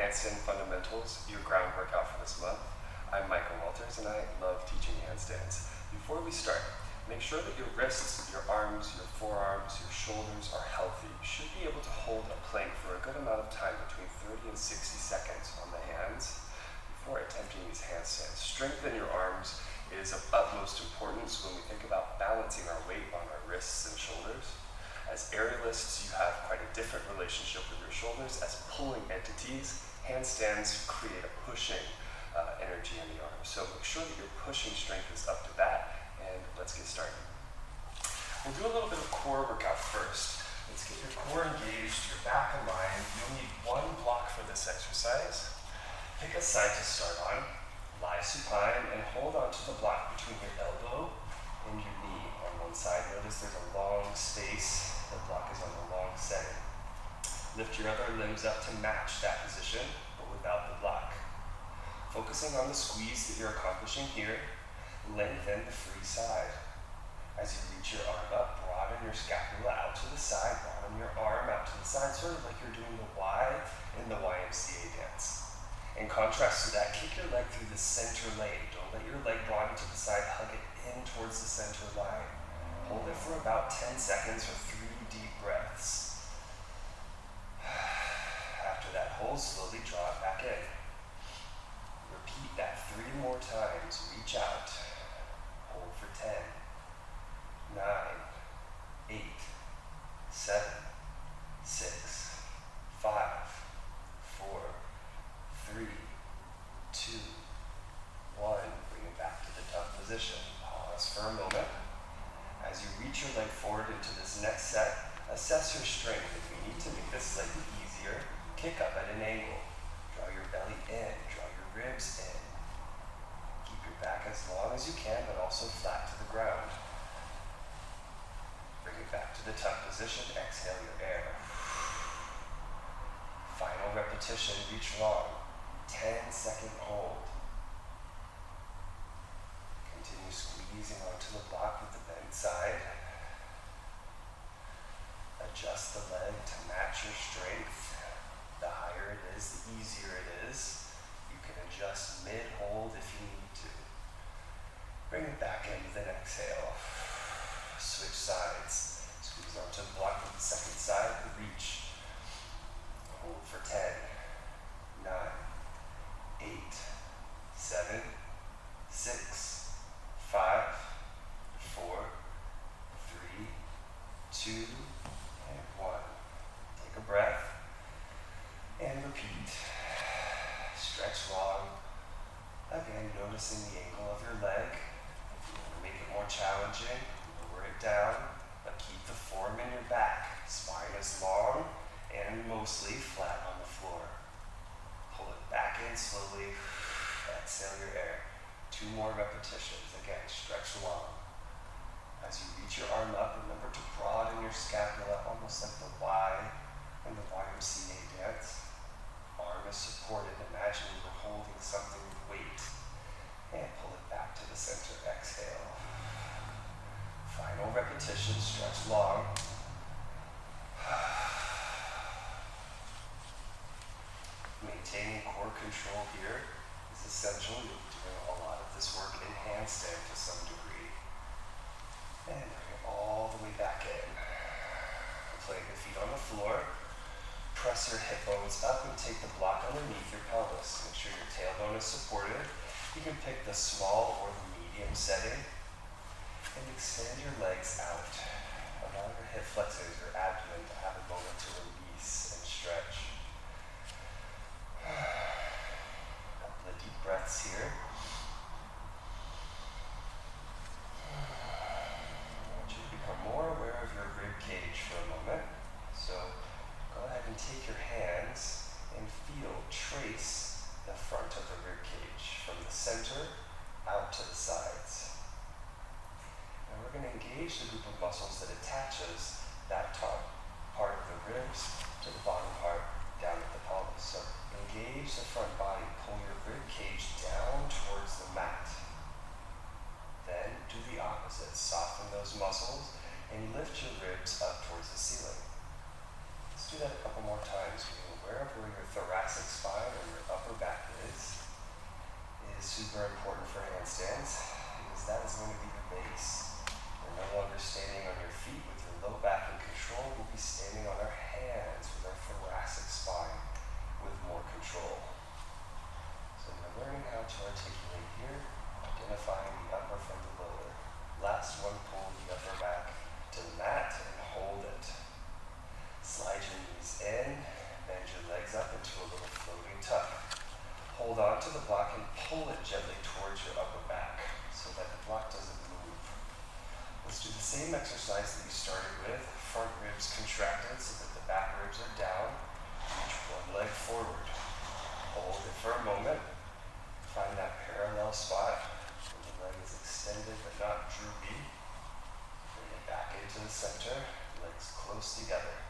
Handstand Fundamentals, your ground workout for this month. I'm Michael Walters and I love teaching handstands. Before we start, make sure that your wrists, your arms, your forearms, your shoulders are healthy. You should be able to hold a plank for a good amount of time, between 30 and 60 seconds on the hands before attempting these handstands. Strength in your arms is of utmost importance when we think about balancing our weight on our wrists and shoulders. As aerialists, you have quite a different relationship with your shoulders. As pulling entities, handstands create a pushing energy in the arms. So make sure that your pushing strength is up to that, and let's get started. We'll do a little bit of core workout first. Let's get your core engaged, your back aligned. You'll need one block for this exercise. Pick a side to start on. Lie supine and hold on to the block between your elbow and your knee on one side. Notice there's a long space. The block is on the long setting. Lift your other limbs up to match that position, but without the block. Focusing on the squeeze that you're accomplishing here, lengthen the free side. As you reach your arm up, broaden your scapula out to the side, broaden your arm out to the side, sort of like you're doing the Y in the YMCA dance. In contrast to that, kick your leg through the center lane. Don't let your leg broaden to the side, hug it in towards the center line. Hold it for about 10 seconds or 3 deep breaths. After that hold, slowly draw it back in. Repeat that 3 more times. Reach out. Hold for 10, 9, 8, 7, 6, 5, 4, 3, 2, 1. Bring it back to the tough position. Pause for a moment. As you reach your leg forward into this next set, assess your strength. If you need to make this slightly easier, kick up at an angle. Draw your belly in, draw your ribs in. Keep your back as long as you can, but also flat to the ground. Bring it back to the tough position. Exhale your air. Final repetition, reach long. 10-second hold. Continue squeezing onto the block with the bent side. Adjust the leg to match your strength. The higher it is, the easier it is. You can adjust mid-hold if you need to. Bring it back in with an exhale. Switch sides. Squeeze onto the block with the second side and reach. Hold for 10, 9, 8, 7, 6, 5, 4, 3, 2, and 1. Take a breath and repeat. Stretch long. Again, noticing the angle of your leg. If you want to make it more challenging, lower it down, but keep the form in your back. Spine is long and mostly flat on the floor. Pull it back in slowly. Exhale your air. 2 more repetitions. Again, stretch long. As you reach your arm up, remember to broaden your scapula, almost like the Y in the YMCA dance. Arm is supported. Imagine you were holding something with weight. And pull it back to the center. Exhale. Final repetition. Stretch long. Maintaining core control here is essential. You'll be doing a lot of this work in handstand to some degree. And bring it all the way back in. Plant your feet on the floor. Press your hip bones up and take the block underneath your pelvis. Make sure your tailbone is supported. You can pick the small or the medium setting. And extend your legs out. Allow your hip flexors, your abdomen to have a moment to release and stretch. A couple of deep breaths here. I want you to become more aware of your rib cage for a moment. So go ahead and take your hands and trace the front of the rib cage from the center out to the sides. And we're going to engage the group of muscles that attaches that top part of the ribs to the bottom part down at the pelvis. So engage the front body, pull your rib cage down towards the mat. Then do the opposite, soften those muscles and lift your ribs up towards the ceiling. Let's do that a couple more times. Being aware of where your thoracic spine or super important for handstands because that is going to be the base. We're no longer standing on your feet with your low back in control. We'll be standing on our hands with our thoracic spine with more control. So we're learning how to articulate here, identifying the upper from the lower. Last one, pull the upper back to the mat and hold it. Slide your knees in, bend your legs up into a little floating tuck. Hold on to the block and pull it gently towards your upper back so that the block doesn't move. Let's do the same exercise that you started with. Front ribs contracted so that the back ribs are down. Reach one leg forward. Hold it for a moment. Find that parallel spot where the leg is extended but not droopy. Bring it back into the center. Legs close together.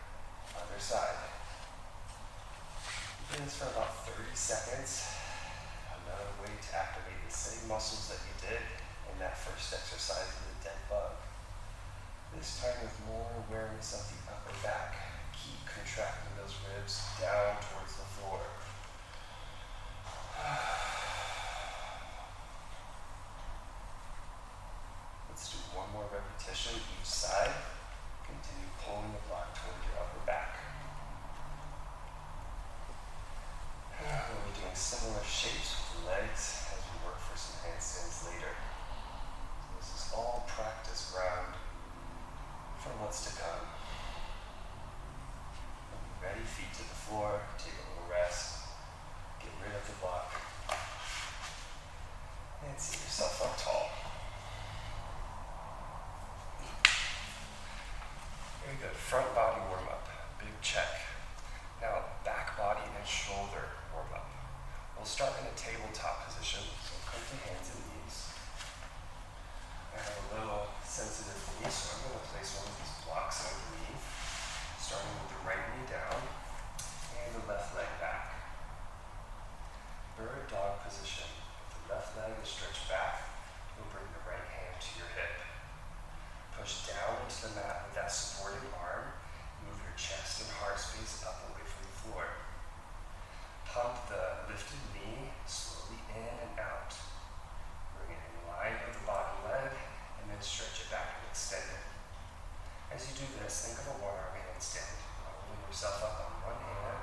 Other side. Do this for about 30 seconds. Another way to activate the same muscles that you did in that first exercise of the dead bug. This time with more awareness of the upper back. Keep contracting those ribs down towards the floor. Let's do one more repetition each side. Continue pulling the block toward your upper back. We'll be doing similar shapes with the legs as we work for some handstands later. So this is all practice ground for what's to come. When you're ready, feet to the floor, take a little rest, get rid of the block, and sit yourself up tall. Very good. Front body warm up. Big check. Now, back body and shoulder warm up. We'll start in a tabletop position. So come to hands and knees. I have a little sensitive knee, so I'm going to place one of these blocks underneath, starting with the right knee down and the left leg back. Bird dog position. If the left leg is stretched back, you'll bring the right hand to your hip. Push down into the mat with that supporting arm. Move your chest and heart space up away from the floor. Pump the lifted knee slowly in and out. Bring it in line with the bottom leg and then stretch it back and extend it. As you do this, think of a one-arm handstand. Holding yourself up on one hand,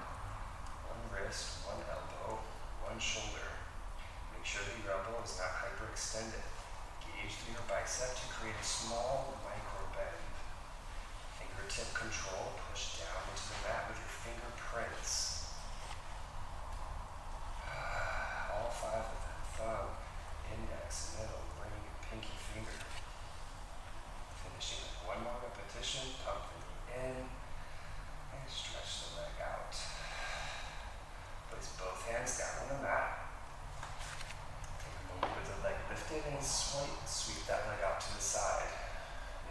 one wrist, one elbow, one shoulder. Make sure that your elbow is not hyperextended. Engage through your bicep to create a small micro bend. Fingertip control, push down into the mat with your fingerprints. All five of them, thumb, index, middle, ring, and pinky finger. Finishing with one more repetition, pump the knee in, and stretch the leg out. Place both hands down on the mat. Take a moment with the leg lifted and sweep that leg out to the side.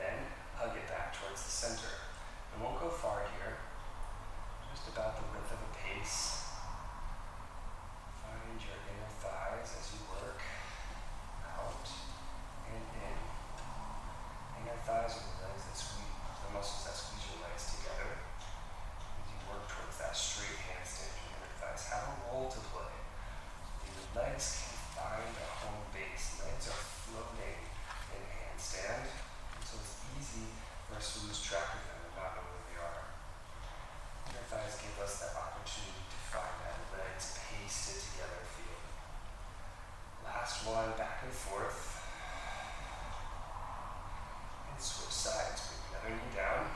Then hug it back towards the center. And won't go far here, just about the width of a pace. Find your inner thighs as you work out and in. Inner thighs are the legs that squeeze, the muscles that squeeze your legs together. As you work towards that straight handstand, your inner thighs have a role to play. Your legs can find a home base. Legs are floating in handstand, and so it's easy for us to lose track of them and not know where they are. Inner thighs give us that opportunity to find that legs pasted together feel. Last one, back and forth. And switch sides. Bring the other knee down.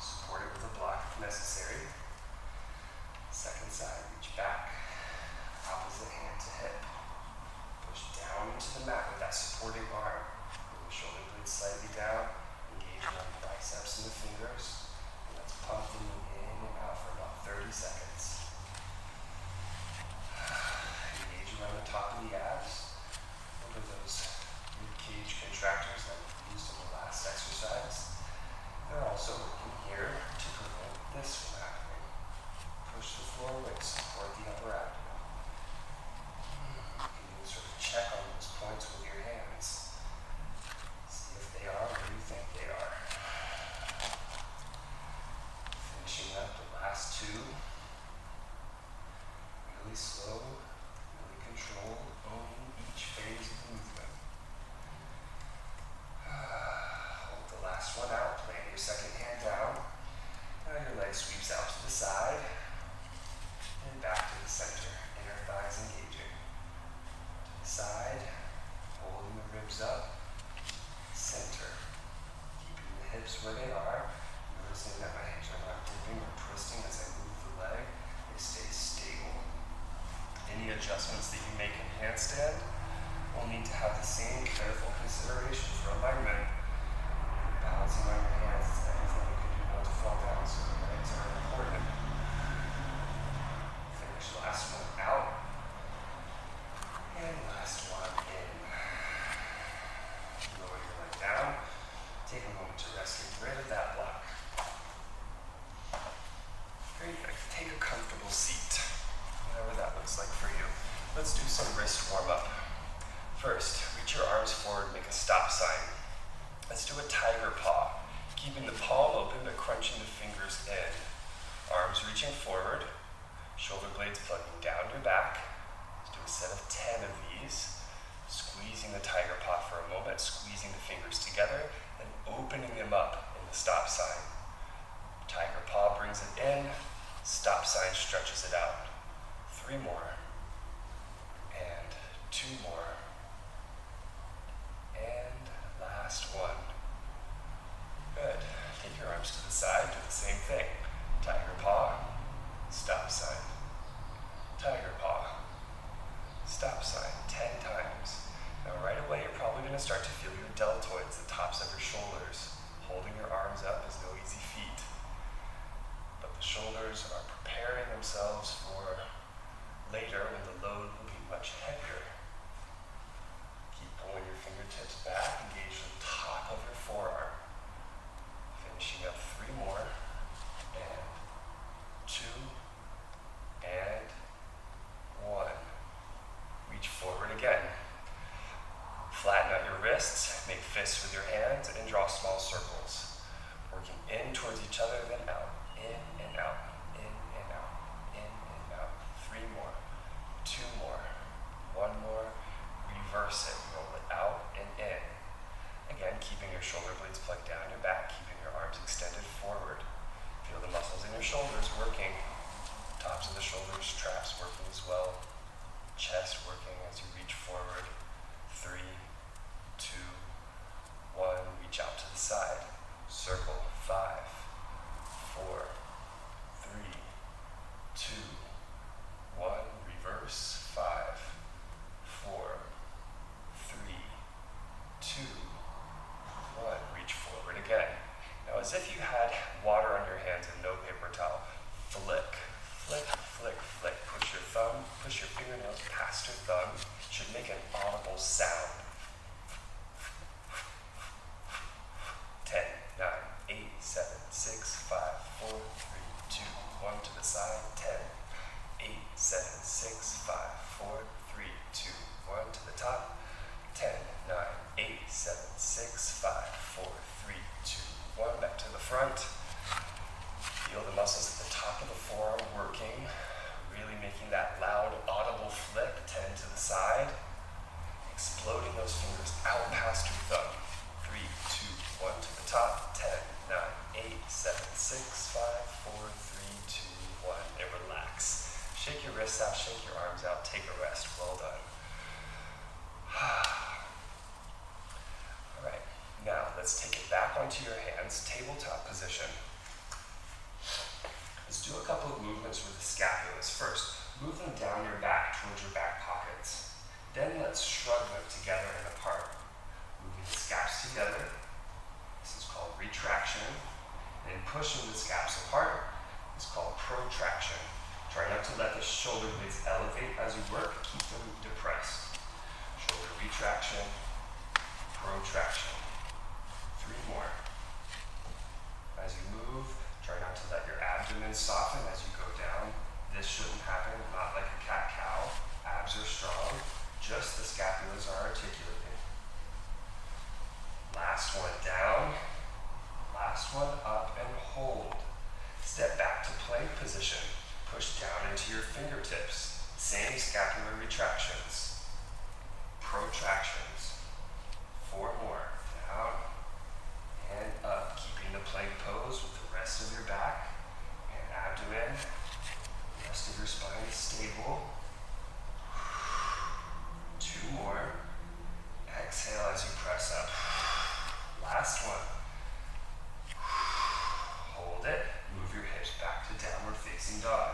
Support it with a block if necessary. Second side, reach back. Opposite hand to hip. Push down into the mat with that supporting arm. Bring the shoulder blades slightly down. Engage around the biceps and the fingers. And let's pump the knee in and out for about 30 seconds. Engage around the top of the abs. What are those rib cage contractors that we used in the last exercise? They're also working here to prevent this from happening. Push the floor away, support the upper abdomen. You can sort of check on those points with your hands. See if they are where you think they are. Finishing up the last two. Really slow, really controlled, owning adjustments that you make in handstand will need to have the same careful consideration for alignment. Balancing on your hands is anything you can do not to fall down, so the legs are important. Finish last one out. And last one in. Lower your leg down. Take a moment to rest. Get rid of that block. Very good. Take a comfortable seat, whatever that looks like for you. Let's do some wrist warm-up. First, reach your arms forward, make a stop sign. Let's do a tiger paw, keeping the palm open but crunching the fingers in. Arms reaching forward, shoulder blades plugging down your back. Let's do a set of 10 of these. Squeezing the tiger paw for a moment, squeezing the fingers together, and opening them up in the stop sign. Tiger paw brings it in, stop sign stretches it out. 3 more, and 2 more, and last one. Good. Take your arms to the side, do the same thing. Tiger paw, stop sign. Tiger paw, stop sign, 10 times. Now right away, you're probably going to start to feel your deltoids, the tops of your shoulders. Holding your arms up is no easy feat. But the shoulders are preparing themselves for later when the load will be much heavier. Keep pulling your fingertips back, engage the top of your forearm. Finishing up 3 more, and 2, and 1. Reach forward again. Flatten out your wrists, make fists with your hands, and draw small circles. Working in towards each other, then out. In and out, in and out, in and out. 3 more, 2 more, 1 more. Reverse it, roll it out and in. Again, keeping your shoulder blades plugged down your back, keeping your arms extended forward. Feel the muscles in your shoulders working. Tops of the shoulders, traps working as well. Chest working as you reach forward. 3, 2, 1. Reach out to the side. Circle. 5, 4, 3, 2, 1. Reverse. 5, 4, 3, 2, 1. Reach forward again. Now, as if you had water on your hands and no paper towel, flick, flick, flick, flick. Push your fingernails past your thumb. Should make an audible sound. 10, 9, 8, 7, 6, 5, 4, 3, 2, 1 to the side. 10, 8, 7, 6, 5, 4, 3, 2, 1 to the top. 10, 9, 8, 7, 6, 5, 4, 3, 2, 1. Back to the front. Feel the muscles at the top of the forearm working. Really making that loud, audible flick. 10 to the side. Exploding those fingers out past your thumb. 3, 2, 1 to the top. 10, 9, 8, 7, 6, 5, 4, 3, 2, 1. And relax. Shake your wrists out, shake your arms out, take a rest. Well done. All right, now let's take it back onto your hands, tabletop position. Let's do a couple of movements with the scapulas. First, move them down your back towards your back pockets. Then let's shrug them together and apart. Moving the scaps together. This is called retraction. And pushing the scaps apart is called protraction. Try not to let the shoulder blades elevate as you work. Keep them depressed. Shoulder retraction, protraction. 3 more. As you move, try not to let your abdomen soften as you go down. This shouldn't happen, not like a cat-cow. Abs are strong, just the scapulas are articulating. Last one down, last one up and hold. Step back to plank position. Push down into your fingertips. Same scapular retractions. Protractions. 4 more. Down and up. Keeping the plank pose with the rest of your back and abdomen. The rest of your spine is stable. 2 more. Exhale as you press up. Last one. Hold it. Move your hips back to downward facing dog.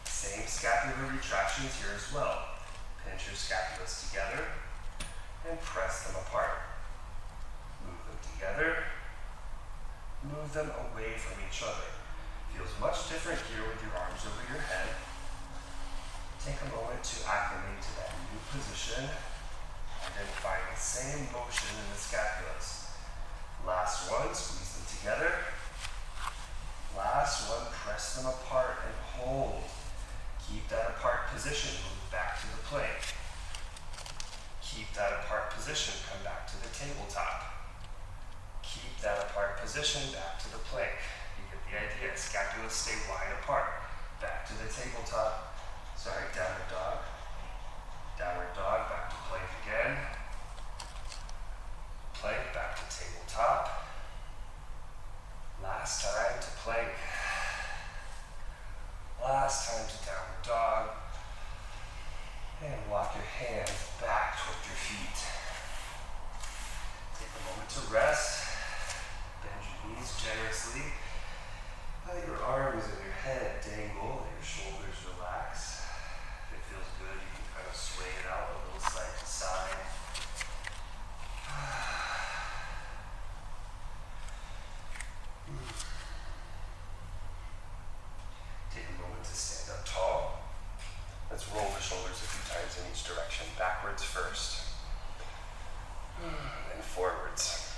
Same scapular retractions here as well. Pinch your scapulas together and press them apart. Move them together, move them away from each other. Feels much different here with your arms over your head. Take a moment to acclimate to that new position, identifying the same motion in the scapulas. Last one, squeeze them together. Last one, press them apart and hold. Keep that apart position, move back to the plank. Keep that apart position, come back to the tabletop. Keep that apart position, back to the plank. You get the idea, scapulas stay wide apart. Back to the tabletop. Sorry, downward dog. Downward dog, back to plank again. Plank, back to tabletop. Last time to plank. Last time to downward dog. And walk your hands back toward your feet. Take a moment to rest. Bend your knees generously. Let your arms and your head dangle. Let your shoulders relax. If it feels good, you can kind of sway it out a little side to side. Take a moment to stand up tall. Let's roll the shoulders a few times in each direction. Backwards first, and forwards.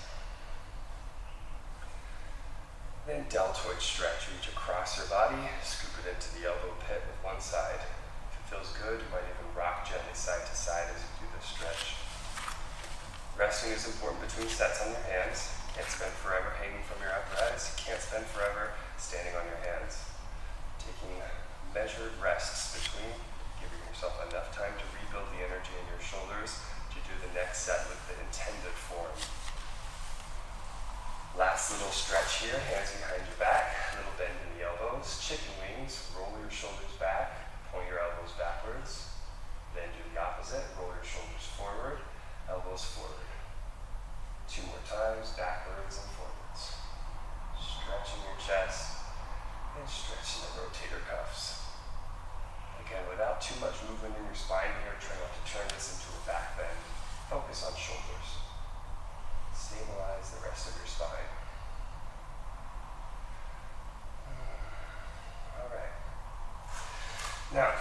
Then deltoid stretch. Reach across your body, scoop it into the elbow pit with one side. If it feels good, you might even rock gently side to side as you do this stretch. Resting is important between sets on your hands. You can't spend forever hanging from your apparatus. You can't spend forever standing on your hands. Taking measured rests between, giving yourself enough time to rebuild the energy in your shoulders to do the next set with the intended form. Last little stretch here, hands behind your back, little bend in the elbows, chicken wings, roll your shoulders back, point your elbows backwards, then do the opposite, roll your shoulders forward, elbows forward. 2 more times, backwards and forwards. Stretching your chest and stretching the rotator cuffs. Again, without too much movement in your spine here, try not to turn this into a back bend. Focus on shoulders. Stabilize the rest of your spine. All right. Now,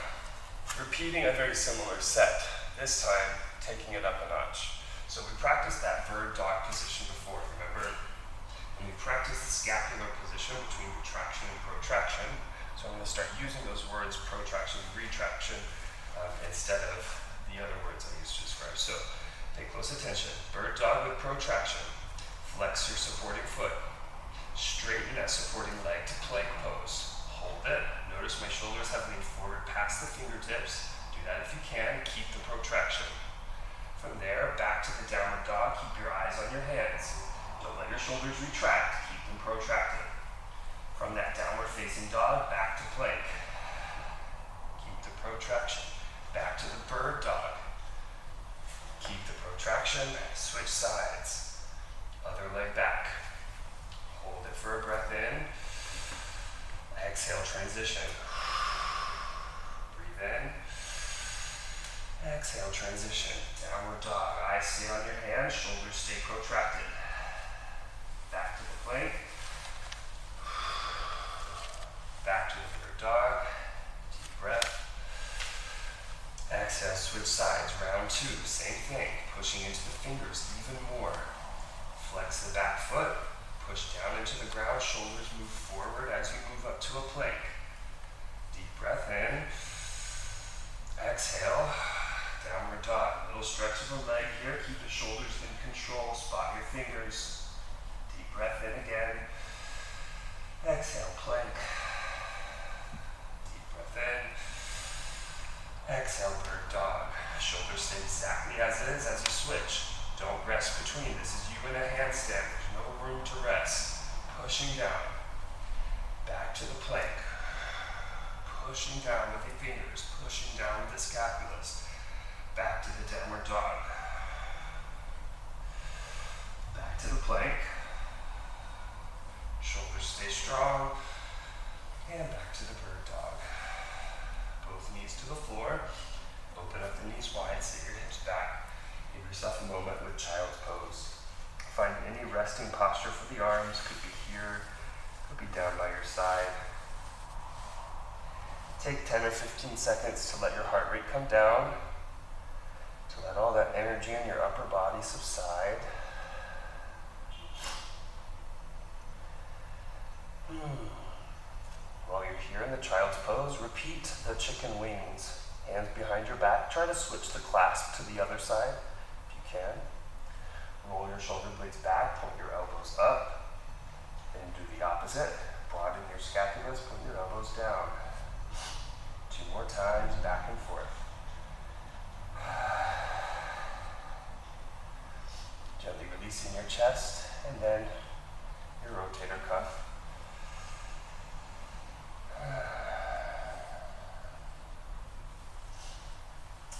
repeating a very similar set, this time taking it up a notch. So we practiced that bird dog position before, remember? And we practiced the scapular position between retraction and protraction. So I'm going to start using those words, protraction and retraction, instead of the other words I used to describe. So pay close attention. Bird dog with protraction. Flex your supporting foot. Straighten that supporting leg to plank pose. Hold it. Notice my shoulders have leaned forward past the fingertips. Do that if you can. Keep the protraction. From there, back to the downward dog. Keep your eyes on your hands. Don't let your shoulders retract. Keep them protracted. From that downward facing dog, back to plank. Keep the protraction. Back to the bird dog. Keep the protraction. Switch sides. Other leg back. Hold it for a breath in. Exhale, transition. Breathe in. Exhale, transition. Downward dog. Eyes stay on your hands, shoulders stay protracted. Back to the plank. Back to the third dog. Deep breath. Exhale, switch sides. Round 2, same thing. Pushing into the fingers even more. Flex the back foot. Push down into the ground. Shoulders move forward as you move up to a plank. Deep breath in. Exhale. Downward dog. Little stretch of the leg here. Keep the shoulders in control. Spot your fingers. Deep breath in again. Exhale, plank. Deep breath in. Exhale, bird dog. Shoulders stay exactly as it is as you switch. Don't rest between. This is you in a handstand. There's no room to rest. Pushing down. Back to the plank. Pushing down with your fingers. Pushing down with the scapulas. Back to the downward dog. Back to the plank. Shoulders stay strong. And back to the bird dog. Both knees posture for the arms. Could be here, could be down by your side. Take 10 or 15 seconds to let your heart rate come down, to let all that energy in your upper body subside. While you're here in the child's pose, repeat the chicken wings. Hands behind your back. Try to switch the clasp to the other side if you can. Roll your shoulder blades back, point your elbows up. Then do the opposite. Broaden your scapulas, point your elbows down. 2 more times, back and forth. Gently releasing your chest and then your rotator cuff.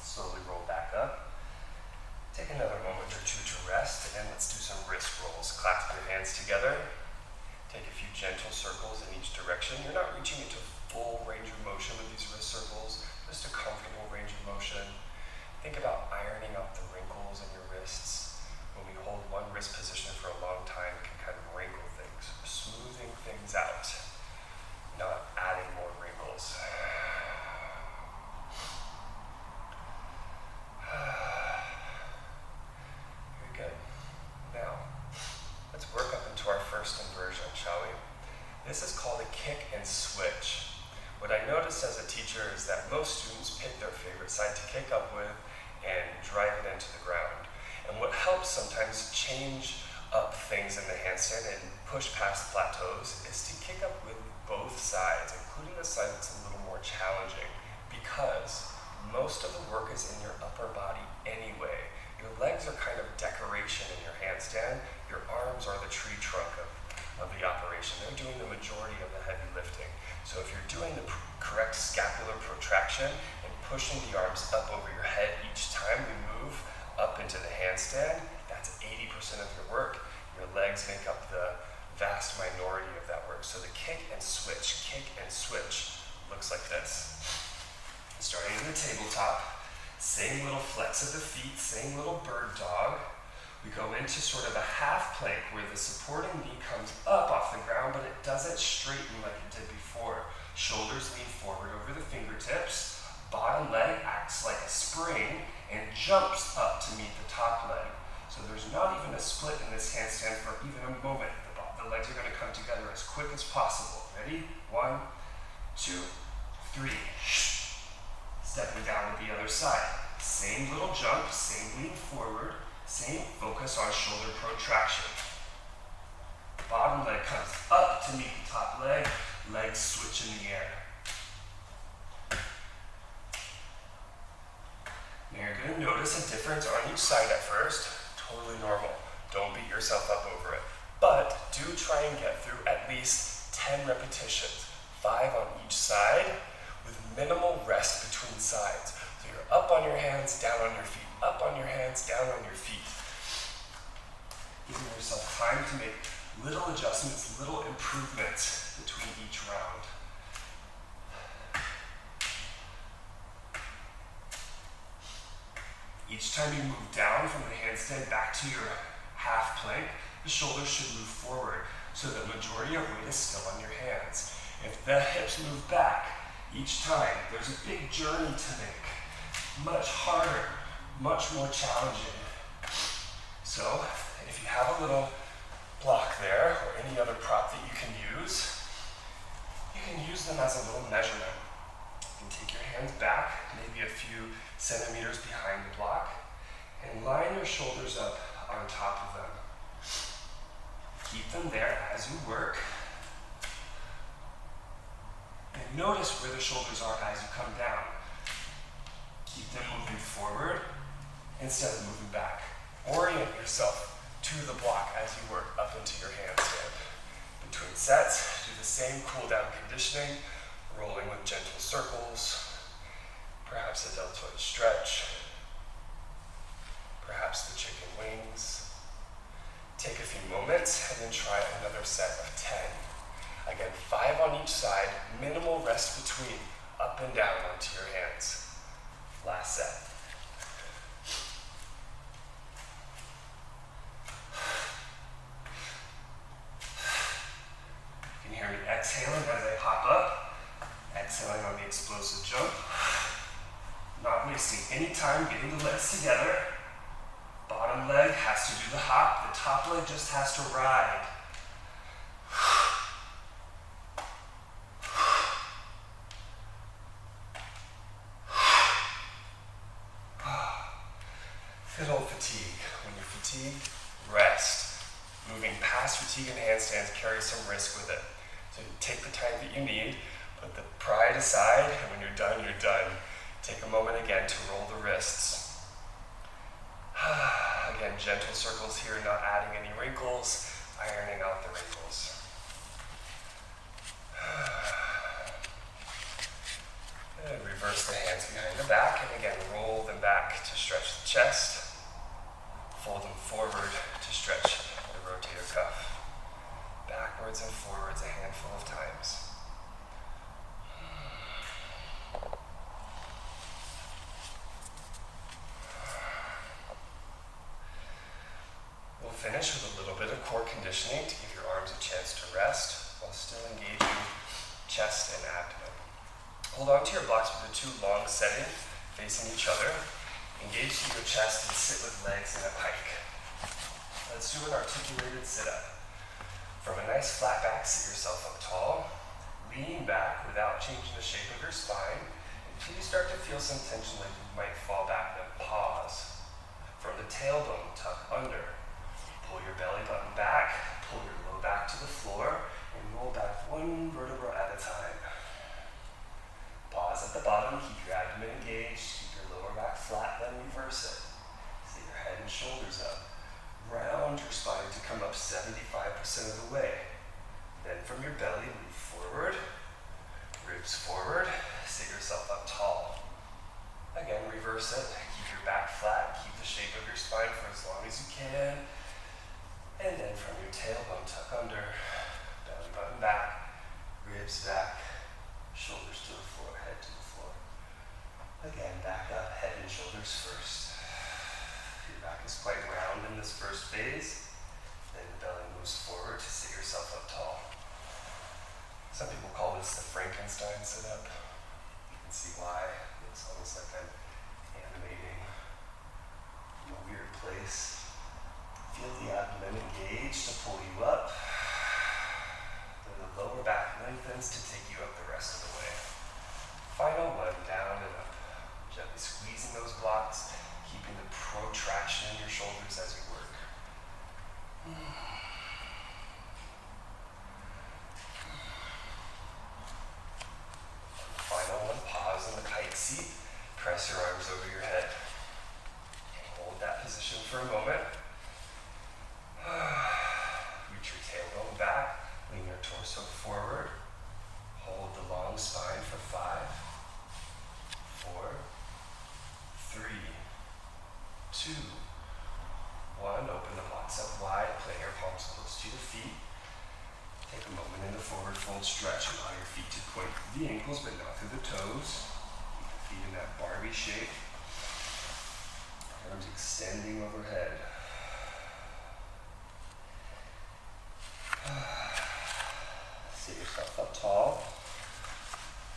Slowly roll back up. Take another moment or 2 to rest, and let's do some wrist rolls. Clasp your hands together. Take a few gentle circles in each direction. You're not reaching into full range of motion with these wrist circles, just a comfortable range of motion. Think about ironing up the wrinkles in your wrists. When we hold one wrist position for a long time, it can kind of wrinkle things, smoothing things out, not adding more wrinkles. Very good. Now, let's work up into our first inversion, shall we? This is called a kick and switch. What I noticed as a teacher is that most students pick their favorite side to kick up with and drive it into the ground. And what helps sometimes change up things in the handstand and push past plateaus is to kick up with both sides, including the side that's a little more challenging, because most of the work is in your upper body anyway. Your legs are kind of decoration in your handstand. Your arms are the tree trunk of the operation. They're doing the majority of the heavy lifting. So if you're doing the correct scapular protraction and pushing the arms up over your head each time we move up into the handstand, that's 80% of your work. Your legs make up the vast minority of that work. So the kick and switch looks like this. Starting in the tabletop, same little flex of the feet, same little bird dog. We go into sort of a half plank where the supporting knee comes up off the ground, but it doesn't straighten like it did before. Shoulders lean forward over the fingertips. Bottom leg acts like a spring and jumps up to meet the top leg. So there's not even a split in this handstand for even a moment. The legs are going to come together as quick as possible. Ready? 1, 2, 3. Stepping down to the other side. Same little jump, same lean forward, same focus on shoulder protraction. Bottom leg comes up to meet the top leg, legs switch in the air. Now you're going to notice a difference on each side at first. Totally normal. Don't beat yourself up over it. But do try and get through at least 10 repetitions, 5 on each side, with minimal rest between sides. So you're up on your hands, down on your feet, up on your hands, down on your feet. Giving yourself time to make little adjustments, little improvements between each round. Each time you move down from the handstand back to your half plank, the shoulders should move forward so the majority of weight is still on your hands. If the hips move back each time, there's a big journey to make. Much harder, much more challenging. So, if you have a little block there or any other prop that you can use them as a little measurement. You can take your hands back, maybe a few centimeters behind the block, and line your shoulders up on top of them. Keep them there as you work. And notice where the shoulders are as you come down. Keep them moving forward instead of moving back. Orient yourself to the block as you work up into your handstand. Between sets, do the same cool down conditioning, rolling with gentle circles, perhaps a deltoid stretch, perhaps the chicken wings. Take a few moments and then try another set of 10. Again, 5 on each side, minimal rest between, up and down onto your hands. Last set. anytime getting the legs together. Bottom leg has to do the hop, the top leg just has to ride. Fiddle fatigue. When you're fatigued, rest. Moving past fatigue in handstands carries some risk with it. So take the time that you need, put the pride aside, and when you're done, you're done. Take a moment again to roll the wrists. Again, gentle circles here, not adding any wrinkles, ironing out the wrinkles. And reverse the hands behind the back, and again, roll them back to stretch the chest. Fold them forward to stretch the rotator cuff. Backwards and forwards a handful of times. We'll finish with a little bit of core conditioning to give your arms a chance to rest while still engaging chest and abdomen. Hold on to your blocks with the two long setting facing each other. Engage through your chest and sit with legs in a pike. Let's do an articulated sit-up. From a nice flat back, sit yourself up tall. Lean back without changing the shape of your spine. Until you start to feel some tension like you might fall back, then pause. From the tailbone, tuck under. Pull your belly button back, pull your low back to the floor, and roll back one vertebra at a time. Pause at the bottom, keep your abdomen engaged, keep your lower back flat, then reverse it. Sit your head and shoulders up. Round your spine to come up 75% of the way. Then from your belly, move forward, ribs forward, sit yourself up tall. Again, reverse it, keep your back flat, keep the shape of your spine for as long as you can. And then from your tailbone, tuck under, belly button back, ribs back, shoulders to the floor, head to the floor. Again, back up, head and shoulders first. Your back is quite round in this first phase. Then the belly moves forward to sit yourself up tall. Some people call this the Frankenstein sit-up. You can see why. It's almost like I'm animating in a weird place. Feel the abdomen engage to pull you up. Then the lower back lengthens to take you up the rest of the way. Final one, down and up. Gently squeezing those blocks, keeping the protraction in your shoulders as you work. Final one, pause in the kite seat. Press your arms over your head. Hold that position for a moment. Reach your tailbone back, lean your torso forward. Hold the long spine for 5, 4, 3, 2, 1. Open the blocks up wide, plant your palms close to your feet. Take a moment in the forward fold stretch. Allow your feet to point through the ankles, but not through the toes. Keep the feet in that Barbie shape. Arms extending overhead. Sit yourself up tall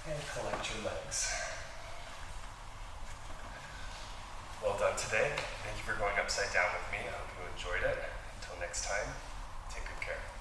and collect your legs. Well done today. Thank you for going upside down with me. I hope you enjoyed it. Until next time, take good care.